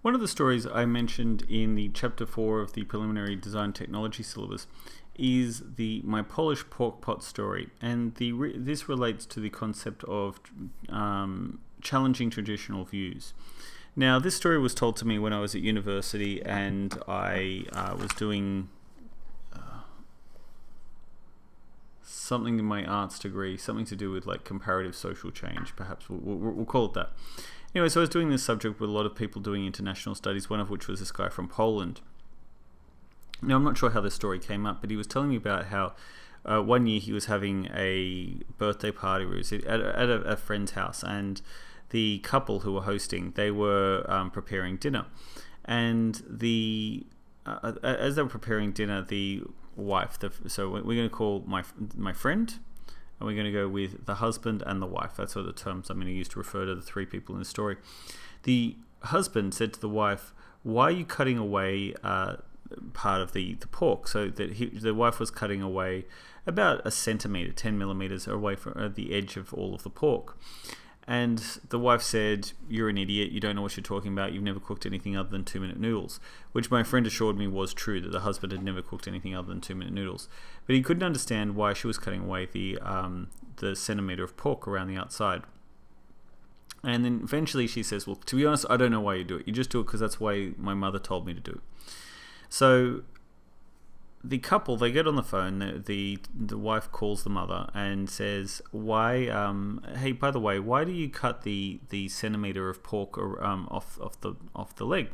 One of the stories I mentioned in the chapter 4 of the preliminary design technology syllabus is my Polish pork pot story, and this relates to the concept of challenging traditional views. Now, this story was told to me when I was at university, and I was doing something in my arts degree, something to do with like comparative social change, perhaps we'll call it that. Anyway, so I was doing this subject with a lot of people doing international studies, one of which was this guy from Poland. Now, I'm not sure how this story came up, but he was telling me about how one year he was having a birthday party where he was at a friend's house, and the couple who were hosting, they were preparing dinner. And as they were preparing dinner, the wife, so we're going to call my friend, and we're going to go with the husband and the wife. That's what the terms I'm going to use to refer to the three people in the story. The husband said to the wife, "Why are you cutting away part of the pork?" So that the wife was cutting away about a centimeter, 10 millimeters away from the edge of all of the pork. And the wife said, "You're an idiot, you don't know what you're talking about, you've never cooked anything other than 2-minute noodles," which my friend assured me was true, that the husband had never cooked anything other than 2-minute noodles. But he couldn't understand why she was cutting away the centimeter of pork around the outside. And then eventually she says, "Well, to be honest, I don't know why you do it. You just do it because that's the way my mother told me to do it." So the couple, they get on the phone, the wife calls the mother and says, "Why, hey, by the way, why do you cut the centimeter of pork off the leg?"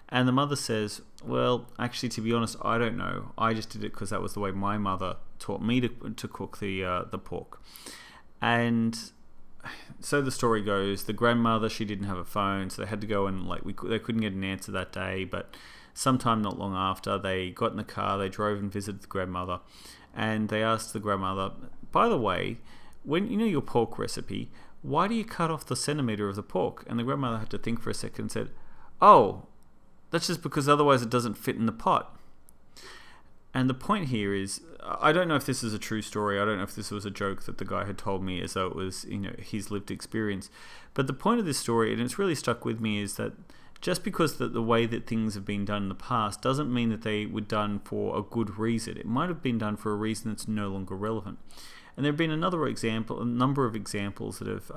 And the mother says, "Well, actually, to be honest, I don't know. I just did it because that was the way my mother taught me to cook the pork." And so the story goes, the grandmother, she didn't have a phone, so they had to go and they couldn't get an answer that day, but sometime not long after, they got in the car, they drove and visited the grandmother, and they asked the grandmother, "By the way, when you know your pork recipe, why do you cut off the centimeter of the pork?" And the grandmother had to think for a second and said, "Oh, that's just because otherwise it doesn't fit in the pot." And the point here is, I don't know if this is a true story, I don't know if this was a joke that the guy had told me as though it was, his lived experience, but the point of this story, and it's really stuck with me, is that just because the way that things have been done in the past doesn't mean that they were done for a good reason. It might have been done for a reason that's no longer relevant. And there have been a number of examples that have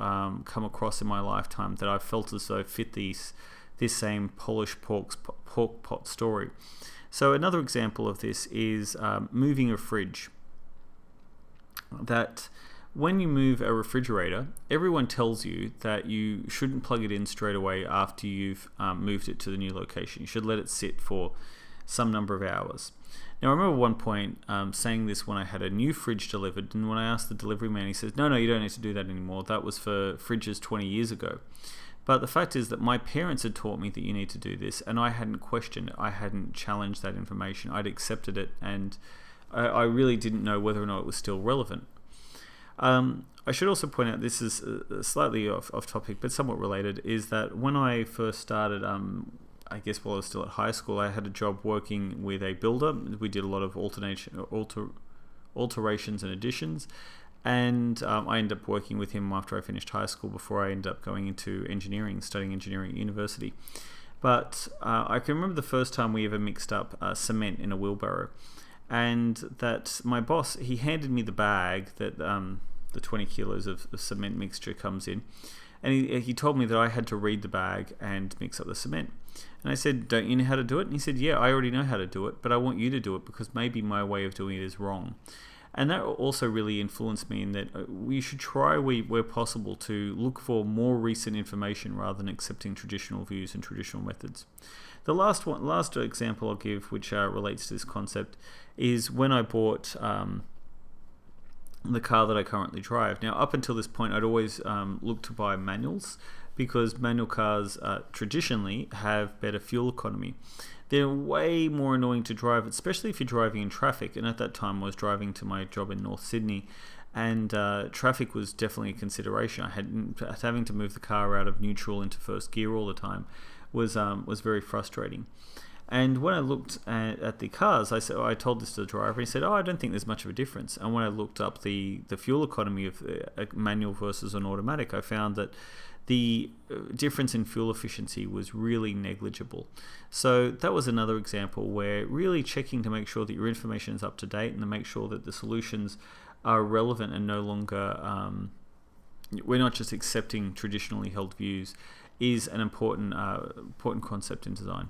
come across in my lifetime that I felt as though fit this same Polish pork pot story. So another example of this is moving a fridge. That when you move a refrigerator, everyone tells you that you shouldn't plug it in straight away after you've moved it to the new location. You should let it sit for some number of hours. Now, I remember one point saying this when I had a new fridge delivered, and when I asked the delivery man, he says, no, you don't need to do that anymore. That was for fridges 20 years ago. But the fact is that my parents had taught me that you need to do this, and I hadn't questioned it. I hadn't challenged that information. I'd accepted it, and I really didn't know whether or not it was still relevant. I should also point out, this is slightly off topic, but somewhat related, is that when I first started, I guess while I was still at high school, I had a job working with a builder. We did a lot of alterations and additions, and I ended up working with him after I finished high school before I ended up going into engineering, studying engineering at university. But I can remember the first time we ever mixed up cement in a wheelbarrow, and that my boss, he handed me the bag that the 20 kilos of cement mixture comes in, and he told me that I had to read the bag and mix up the cement. And I said, "Don't you know how to do it?" And he said, "Yeah, I already know how to do it, but I want you to do it because maybe my way of doing it is wrong." And that also really influenced me in that we should try, where possible, to look for more recent information rather than accepting traditional views and traditional methods. The last example I'll give, which relates to this concept, is when I bought the car that I currently drive. Now, up until this point, I'd always looked to buy manuals because manual cars traditionally have better fuel economy. They're way more annoying to drive, especially if you're driving in traffic. And at that time, I was driving to my job in North Sydney, and traffic was definitely a consideration. Having to move the car out of neutral into first gear all the time was very frustrating. And when I looked at the cars, I told this to the driver, and he said, "Oh, I don't think there's much of a difference." And when I looked up the fuel economy of a manual versus an automatic, I found that the difference in fuel efficiency was really negligible. So that was another example where really checking to make sure that your information is up to date and to make sure that the solutions are relevant and no longer, we're not just accepting traditionally held views, is an important concept in design.